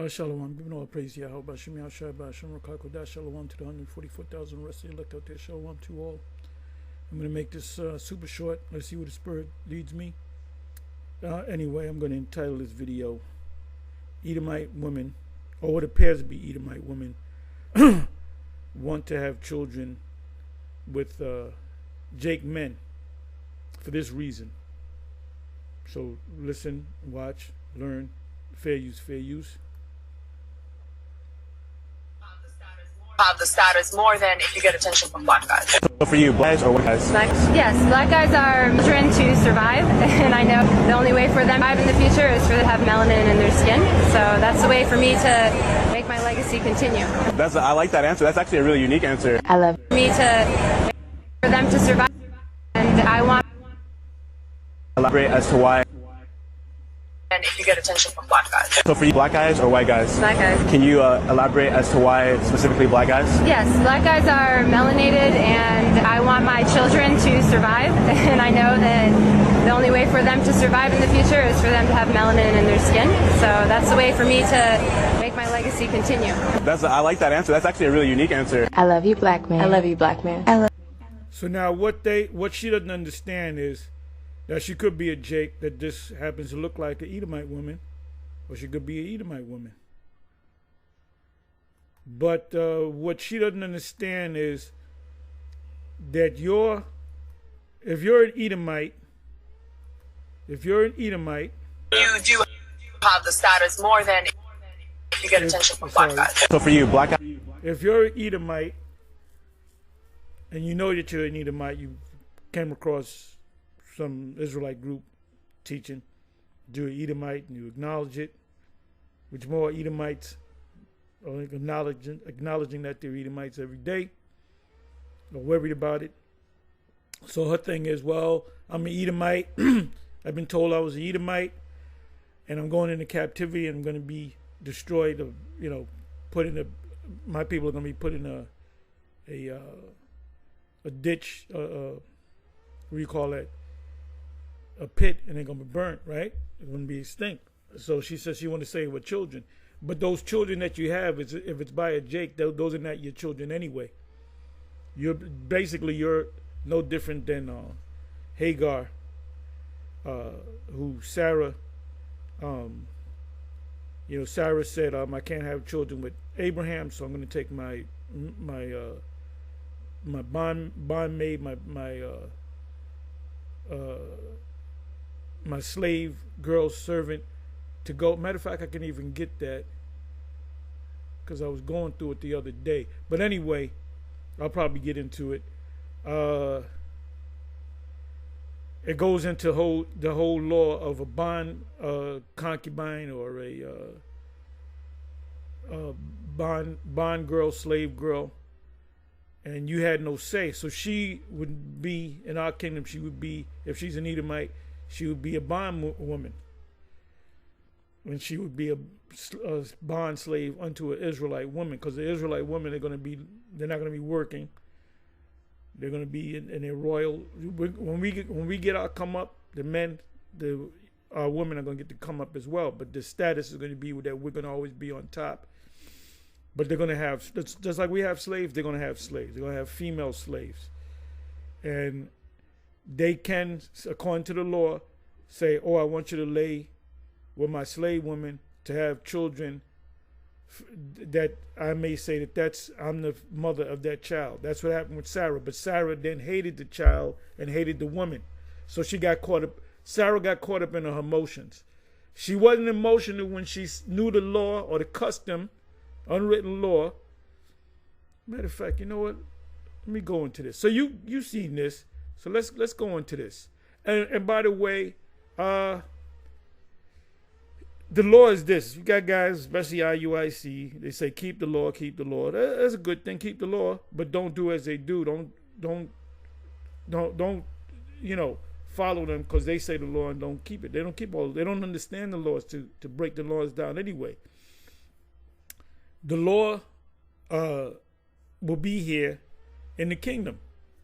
Shalom, giving all praise to Yahweh, Bashim Yahshua, Bashim Rakakodah, Shalom to the 144,000 rest of the elect out there, Shalom to all. I'm going to make this super short. Let's see where the Spirit leads me. Anyway, I'm going to entitle this video, Edomite Women, or what appears to be Edomite women, want to have children with Jake men for this reason. So listen, watch, learn, fair use, fair use. Have the status more than if you get attention from black guys. So for you, black guys or white guys? Yes, black guys are children to survive, and I know the only way for them to survive in the future is for them to have melanin in their skin. So that's the way for me to make my legacy continue. I like that answer. That's actually a really unique answer. I love me to for them to survive, and I want Elaborate as to why. And if you get attention from black guys. So for you, black guys or white guys? black guys. Can you elaborate as to why specifically black guys? Yes, black guys are melanated, and I want my children to survive, and I know that the only way for them to survive in the future is for them to have melanin in their skin. So that's the way for me to make my legacy continue. I like that answer. That's actually a really unique answer. I love you, black man. I love you, black man. I love. So now what she doesn't understand is that she could be a Jake that just happens to look like an Edomite woman, or she could be an Edomite woman. But what she doesn't understand is that if you're an Edomite, you do have the status more than if you get attention from black guys. So for you, black guys. If you're an Edomite, and you know that you're an Edomite, you came across some Israelite group teaching, do an Edomite, and you acknowledge it, which more Edomites are acknowledging that they're Edomites every day, are worried about it. So her thing is, well, I'm an Edomite. I've been told I was an Edomite, and I'm going into captivity, and I'm going to be destroyed. My people are going to be put in a ditch. What do you call that? A pit, and they're going to be burnt, right? They're going to be extinct. So she says she want to save her children. But those children that you have, if it's by a Jake, those are not your children anyway. You're no different than Hagar, who Sarah, Sarah said, I can't have children with Abraham, so I'm going to take my bondmaid, my slave girl servant to go. Matter of fact, I can even get that because I was going through it the other day. But anyway, I'll probably get into it. It goes into the whole law of a bond concubine or a bond girl, slave girl, and you had no say. So she would be, in our kingdom, she would be, if she's an Edomite, she would be a bond woman. And she would be a bond slave unto an Israelite woman, because the Israelite women they're not going to be working. They're going to be in their royal. When we get our come up, our women are going to get to come up as well. But the status is going to be that we're going to always be on top. But they're going to have, just like we have slaves, they're going to have slaves. They're going to have female slaves. And they can, according to the law, say, I want you to lay with my slave woman to have children that I may say I'm the mother of that child. That's what happened with Sarah. But Sarah then hated the child and hated the woman. So she got caught up. Sarah got caught up in her emotions. She wasn't emotional when she knew the law or the custom, unwritten law. Matter of fact, you know what? Let me go into this. So you seen this. So let's go into this. And by the way, the law is this. You got guys, especially IUIC, they say keep the law, keep the law. That's a good thing, keep the law, but don't do as they do. Don't follow them because they say the law and don't keep it. They don't understand the laws to break the laws down anyway. The law will be here in the kingdom.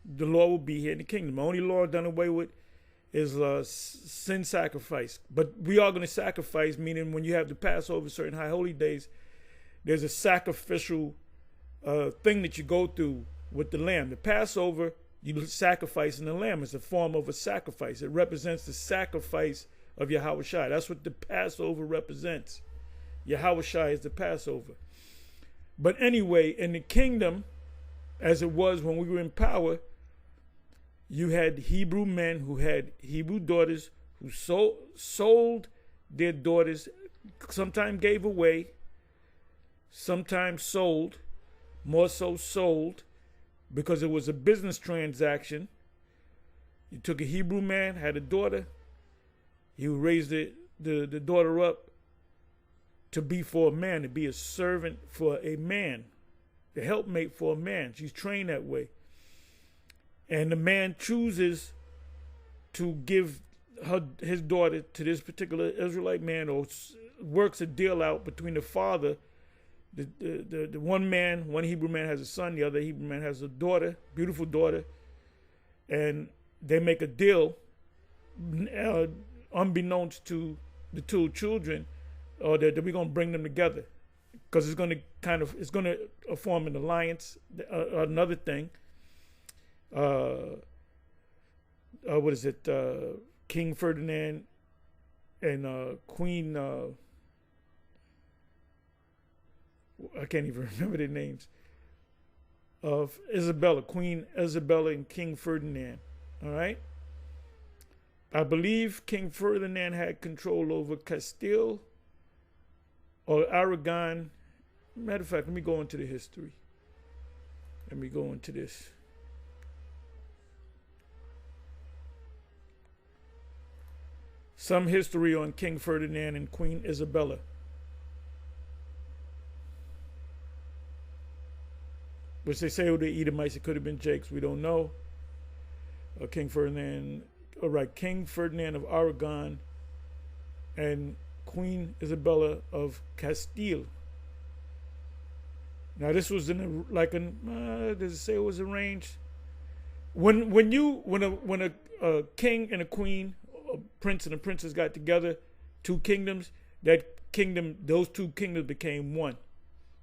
The law will be here in the kingdom. The only law done away with is sin sacrifice. But we are going to sacrifice, meaning when you have the Passover, certain high holy days, there's a sacrificial thing that you go through with the lamb. The Passover, you sacrifice in the lamb. It's a form of a sacrifice. It represents the sacrifice of Yahushua. That's what the Passover represents. Yahushua is the Passover. But anyway, in the kingdom, as it was when we were in power, you had Hebrew men who had Hebrew daughters who sold their daughters, sometimes gave away, sometimes sold, more so sold, because it was a business transaction. You took a Hebrew man, had a daughter, he would raise the daughter up to be for a man, to be a servant for a man, the helpmate for a man. She's trained that way. And the man chooses to give his daughter to this particular Israelite man, or works a deal out between the father. The one man, one Hebrew man has a son, the other Hebrew man has a daughter, beautiful daughter, and they make a deal, unbeknownst to the two children, or that we're going to bring them together, because it's going to form an alliance. Another thing, what is it? King Ferdinand and Queen. I can't even remember their names. Of Isabella, Queen Isabella and King Ferdinand. All right. I believe King Ferdinand had control over Castile or Aragon. Matter of fact, let me go into the history. Let me go into this. Some history on King Ferdinand and Queen Isabella. Which they say were the Edomites. It could have been Jakes. We don't know. King Ferdinand. All right, King Ferdinand of Aragon and Queen Isabella of Castile. Now this was does it say it was arranged? When a king and a queen, a prince and a princess got together, two kingdoms, those two kingdoms became one.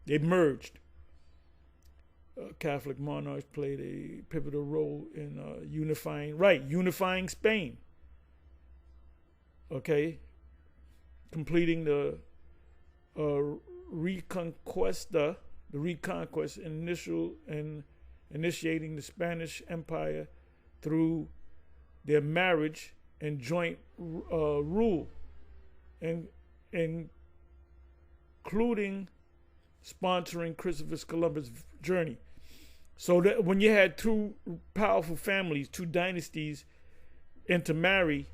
They merged. Catholic monarchs played a pivotal role in unifying Spain. Okay, completing the reconquest, initiating the Spanish Empire through their marriage and joint rule, and including sponsoring Christopher Columbus' journey. So that when you had two powerful families, two dynasties intermarry,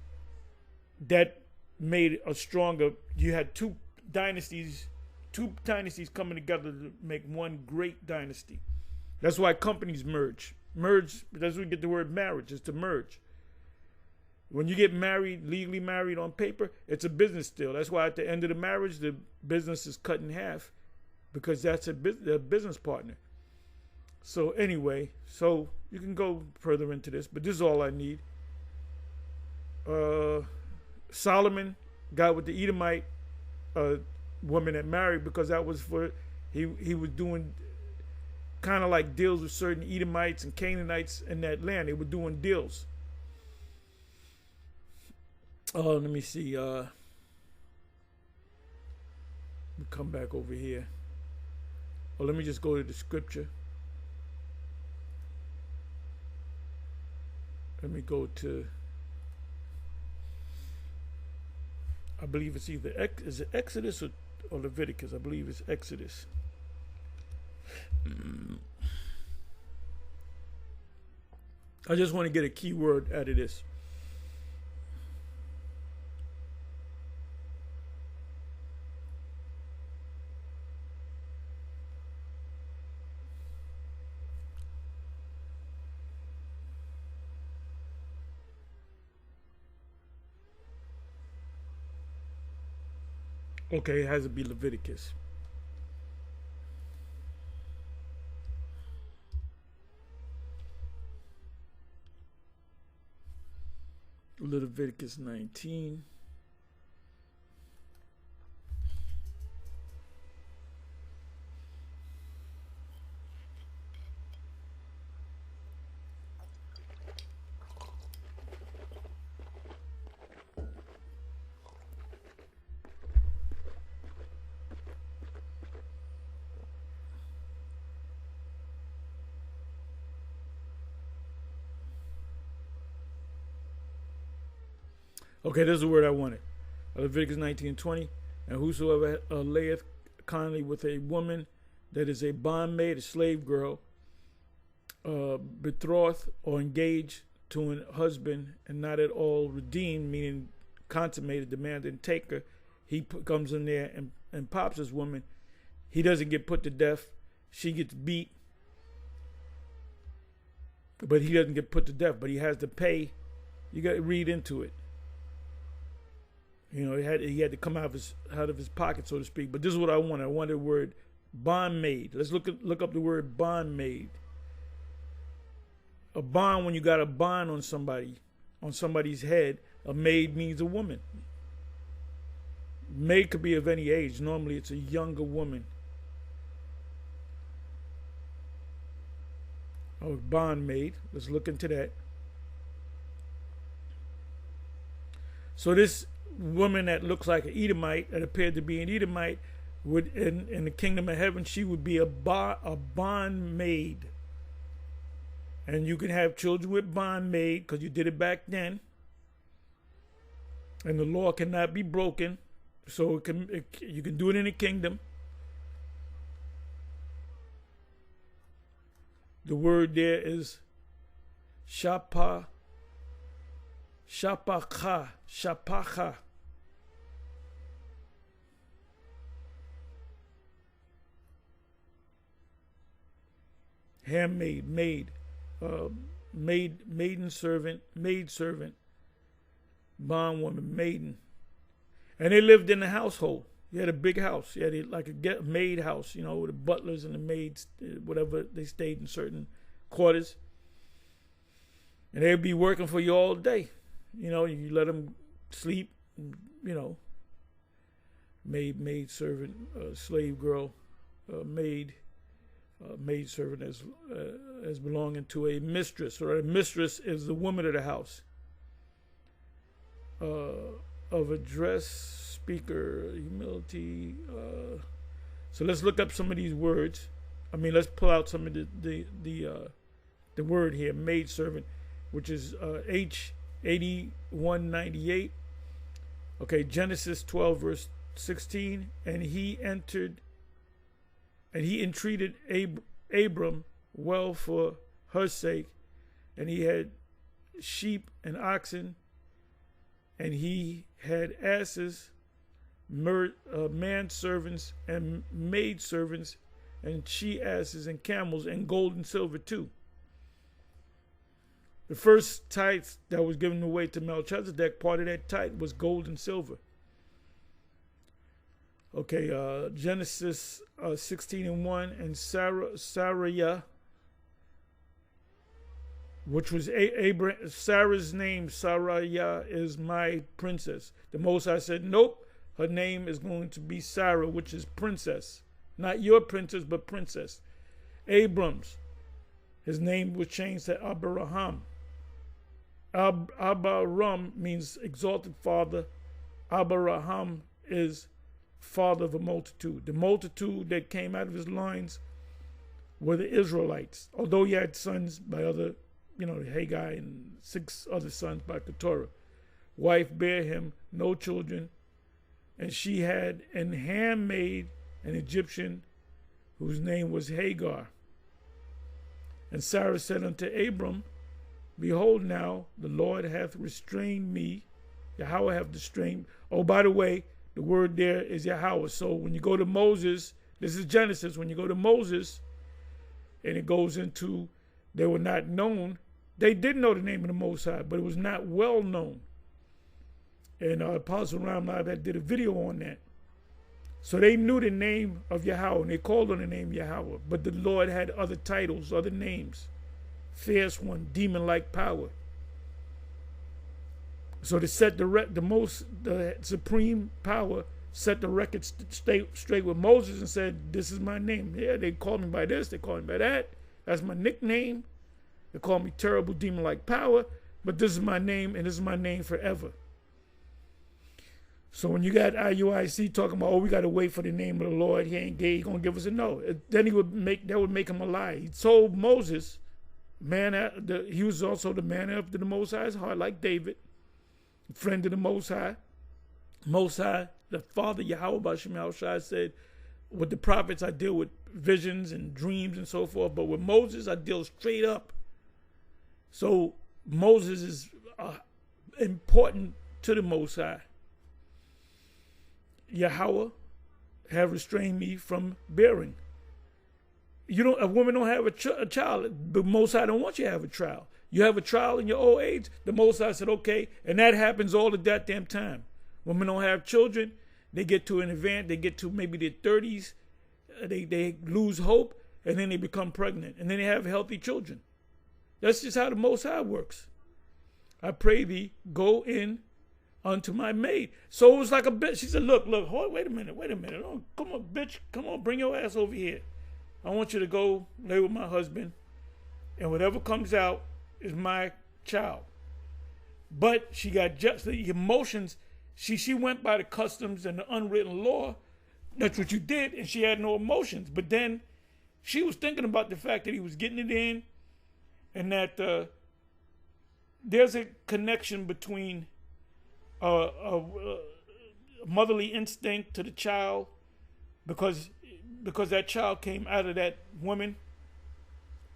that made a stronger. You had two dynasties coming together to make one great dynasty. That's why companies merge. That's where we get the word marriage, is to merge. When you get married, legally married on paper, it's a business deal. That's why at the end of the marriage, the business is cut in half, because that's a business partner. So anyway, so you can go further into this, but this is all I need. Solomon got with the Edomite woman that married, because that was for he was doing kind of like deals with certain Edomites and Canaanites in that land. They were doing deals. Let me see. We'll come back over here. Let me just go to the scripture. Let me go to, I believe it's either is it Exodus or Leviticus? I believe it's Exodus. I just want to get a key word out of this. Okay, it has to be Leviticus. Leviticus 19. Okay, this is the word I wanted. Leviticus 19:20. And whosoever layeth kindly with a woman that is a bondmaid, a slave girl, betrothed or engaged to a husband and not at all redeemed, meaning consummated, demanded taker, he comes in there and pops this woman. He doesn't get put to death. She gets beat. But he doesn't get put to death, but he has to pay. You got to read into it. You know, he had to come out of his pocket, so to speak. But this is what I wanted. I wanted the word bondmaid. Let's look up the word bondmaid. A bond, when you got a bond on somebody's head, a maid means a woman. Maid could be of any age. Normally it's a younger woman. Oh, bondmaid. Let's look into that. So this woman that looks like an Edomite, that appeared to be an Edomite, would in the kingdom of heaven, she would be a bondmaid. And you can have children with bondmaid because you did it back then. And the law cannot be broken. So you can do it in the kingdom. The word there is shapacha. Handmaid, maid servant, bondwoman, maiden. And they lived in the household. You had a big house. You had like a maid house, you know, with the butlers and the maids, whatever, they stayed in certain quarters. And they'd be working for you all day. You know, you let them sleep, you know. Maid servant, slave girl, maid servant as belonging to a mistress, or a mistress is the woman of the house. Of address, speaker, humility. So let's look up some of these words. I mean, let's pull out some of the word here, maid servant, which is H8198. Okay, Genesis 12 verse 16, and he entreated Abram well for her sake, and he had sheep and oxen, and he had asses, manservants and maidservants, and she asses and camels, and gold and silver too. The first tithe that was given away to Melchizedek, part of that tithe was gold and silver. Okay, Genesis 16:1, and Sarah, which was Sarah's name, Sarah is my princess. The Most High said, nope, her name is going to be Sarah, which is princess. Not your princess, but princess. Abram's, his name was changed to Abraham. Abraham means exalted father. Abraham is father of a multitude. The multitude that came out of his loins were the Israelites, although he had sons by other, Haggai, and 6 other sons by Keturah. Wife bare him no children, and she had an handmaid, an Egyptian, whose name was Hagar. And Sarah said unto Abram, behold, now the Lord hath restrained me. Yahweh hath restrained. Oh, by the way, the word there is Yahweh. So when you go to Moses, this is Genesis. When you go to Moses, and it goes into, they were not known. They did know the name of the Most High, but it was not well known. And Apostle Ramlab did a video on that. So they knew the name of Yahweh, and they called on the name Yahweh. But the Lord had other titles, other names. Fierce one, demon-like power. So to set the supreme power set the record straight with Moses and said, "This is my name. Yeah, they call me by this, they call me by that. That's my nickname. They call me terrible demon-like power, but this is my name, and this is my name forever." So when you got IUIC talking about, "Oh, we got to wait for the name of the Lord. He ain't gay. He gonna give us a no," then that would make him a lie. He told Moses, he was also the man after the Most High's heart, like David, friend of the Most High. Most High, the Father Yahweh B'Shem Yahushua said, "With the prophets I deal with visions and dreams and so forth, but with Moses I deal straight up." So Moses is important to the Most High. Yahweh have restrained me from bearing. A woman don't have a child. The Most High don't want you to have a child. You have a child in your old age, the Most High said, okay, and that happens all the goddamn time. Women don't have children, they get to an event, they get to maybe their 30s, they lose hope, and then they become pregnant, and then they have healthy children. That's just how the Most High works. "I pray thee, go in unto my maid." So it was like a bitch. She said, look, hold, wait a minute. Oh, come on, bitch. Come on, bring your ass over here. I want you to go lay with my husband, and whatever comes out is my child. But she got just the emotions. She went by the customs and the unwritten law. That's what you did, and she had no emotions. But then she was thinking about the fact that he was getting it in, and that there's a connection between a motherly instinct to the child, because that child came out of that woman.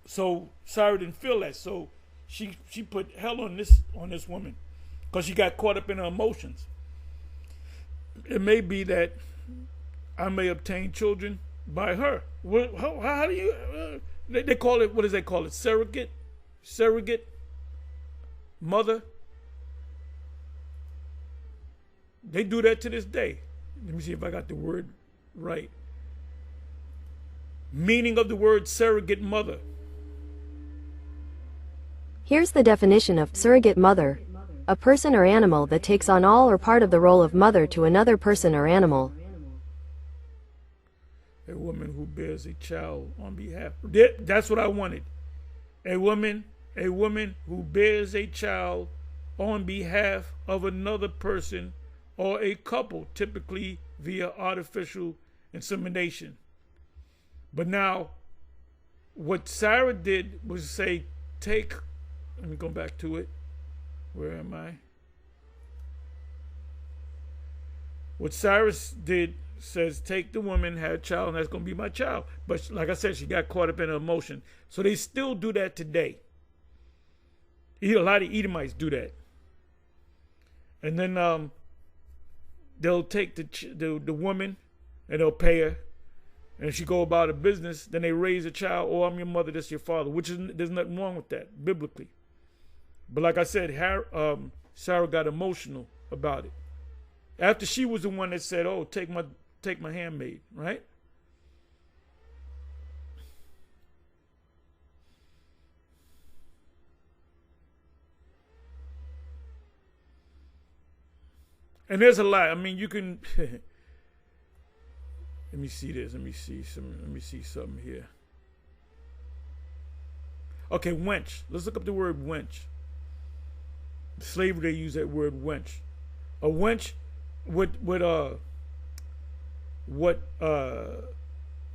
So Sarah didn't feel that. So she put hell on this woman because she got caught up in her emotions. It may be that I may obtain children by her. How do you? They call it, what does they call it? Surrogate mother. They do that to this day. Let me see if I got the word right. Meaning of the word surrogate mother. Here's the definition of surrogate mother: a person or animal that takes on all or part of the role of mother to another person or animal. A woman who bears a child on behalf. That's what I wanted. A woman who bears a child on behalf of another person or a couple, typically via artificial insemination. But now, what Sarah did was say, let me go back to it. Where am I? What Cyrus did says, take the woman, have a child, and that's going to be my child. But like I said, she got caught up in her emotion. So they still do that today. A lot of Edomites do that. And then they'll take the woman and they'll pay her. And if she go about her business, then they raise a child. "Oh, I'm your mother, this your father," there's nothing wrong with that biblically. But like I said, Sarah got emotional about it. After she was the one that said, "Oh, take my handmaid," right? And there's a lot. I mean, you can. Let me see this. Let me see something here. Okay, wench. Let's look up the word wench. Slavery, they use that word wench. A wench, what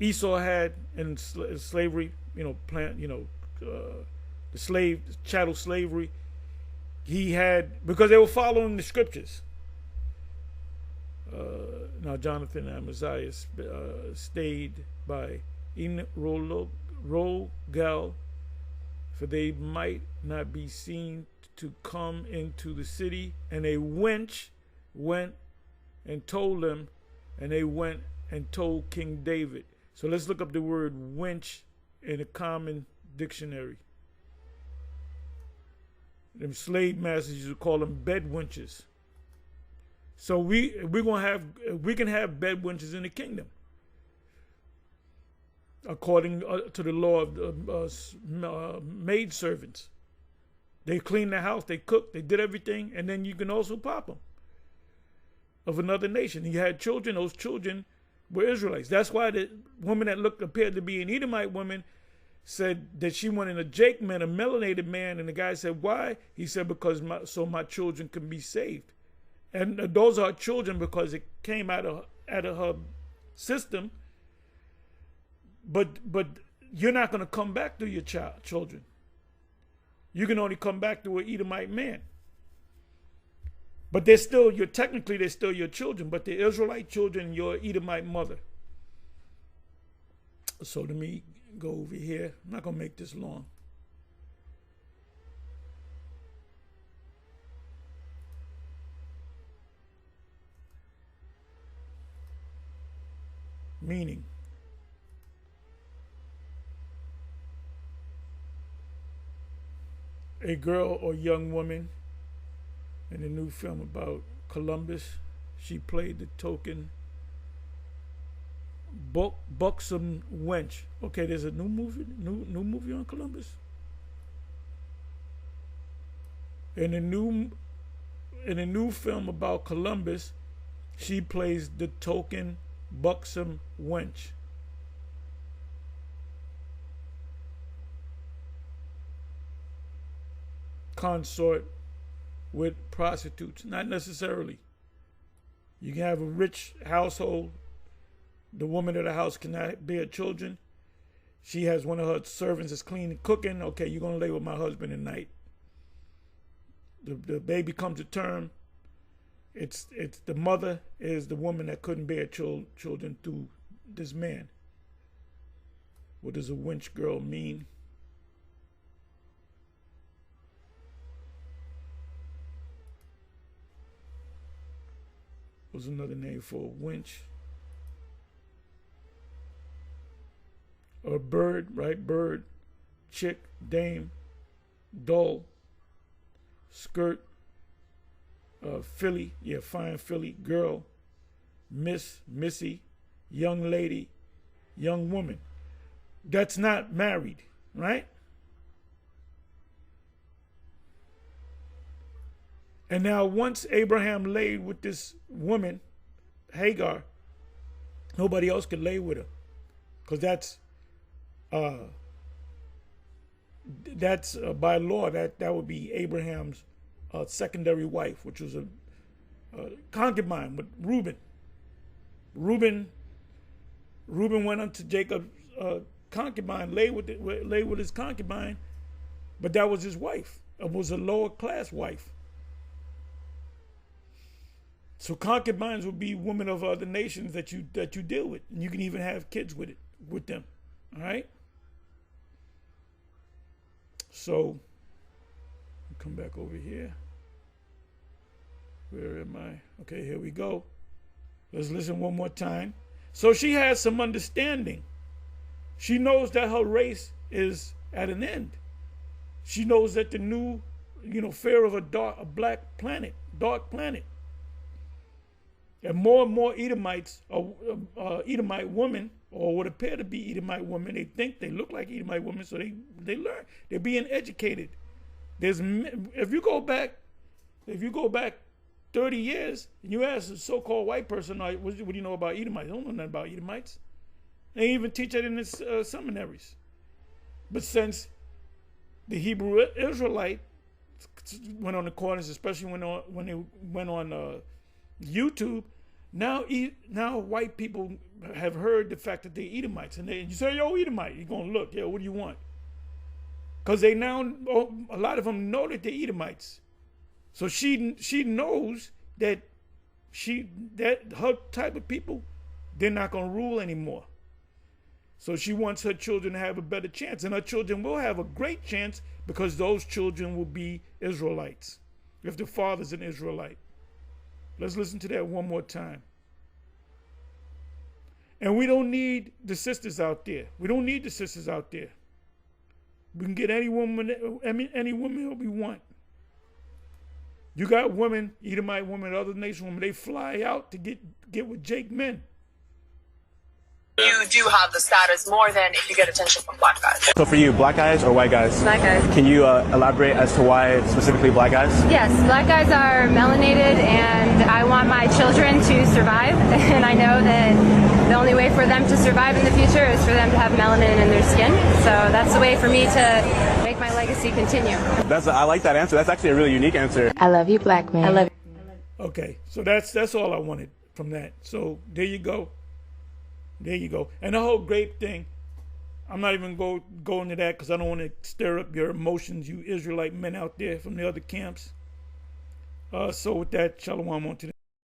Esau had in slavery, the chattel slavery. He had, because they were following the scriptures. Now Jonathan and Amaziah stayed by Rogel, for they might not be seen to come into the city. And a wench went and told them, and they went and told King David. So let's look up the word wench in a common dictionary. Them slave masters used to call them bed wenches. So we can have bed wenches in the kingdom, according to the law of maid servants. They cleaned the house, they cooked, they did everything, and then you can also pop them of another nation. He had children, those children were Israelites. That's why the woman that appeared to be an Edomite woman said that she wanted a Jake man, a melanated man, and the guy said, why? He said, because my children can be saved. And those are children because it came out of her system. But you're not going to come back to your children. You can only come back to an Edomite man. But they're still your children, but the Israelite children, your Edomite mother. So let me go over here. I'm not going to make this long. Meaning. A girl or young woman in the new film about Columbus, she played the token buxom wench. Okay, there's a new movie on Columbus. In the new film about Columbus, she plays the token buxom wench. Consort with prostitutes, not necessarily. You can have a rich household. The woman of the house cannot bear children. She has one of her servants that's cleaning, cooking. Okay, you're gonna lay with my husband at night. The baby comes to term. It's the mother is the woman that couldn't bear children through this man. What does a wench girl mean? Was another name for a wench. Or bird, right? Bird, chick, dame, doll, skirt, filly, yeah, fine filly, girl, miss, missy, young lady, young woman. That's not married, right? And now once Abraham laid with this woman, Hagar, nobody else could lay with her. Because that's by law, that would be Abraham's secondary wife, which was a concubine with Reuben. Reuben went unto Jacob's concubine, lay with his concubine, but that was his wife. It was a lower class wife. So concubines would be women of other nations that you deal with, and you can even have kids with them. All right. So come back over here. Where am I? Okay, here we go. Let's listen one more time. So she has some understanding. She knows that her race is at an end. She knows that the new, fear of a black planet, dark planet. And more Edomites, Edomite women, or what appear to be Edomite women, they think they look like Edomite women, so they learn. They're being educated. If you go back 30 years and you ask a so-called white person, what do you know about Edomites? They don't know nothing about Edomites. They even teach it in the seminaries. But since the Hebrew Israelite went on the corners, especially when they went on YouTube, now white people have heard the fact that they're Edomites, and you say, "Yo, Edomite," you're gonna look, "Yeah, what do you want?" Because a lot of them know that they're Edomites, so she knows that her type of people, they're not gonna rule anymore. So she wants her children to have a better chance, and her children will have a great chance because those children will be Israelites if the father's an Israelite. Let's listen to that one more time. And we don't need the sisters out there. We don't need the sisters out there. We can get any woman we want. You got women, Edomite women, other nation women, they fly out to get with Jake men. You do have the status more than if you get attention from black guys. So for you, black guys or white guys? Black guys. Can you elaborate as to why specifically black guys? Yes, black guys are melanated, and I want my children to survive. And I know that the only way for them to survive in the future is for them to have melanin in their skin. So that's the way for me to make my legacy continue. I like that answer. That's actually a really unique answer. I love you, black man. I love you. Okay, so that's all I wanted from that. So there you go. There you go. And the whole grape thing, I'm not even go into that because I don't want to stir up your emotions, you Israelite men out there from the other camps. So with that, shalom on to the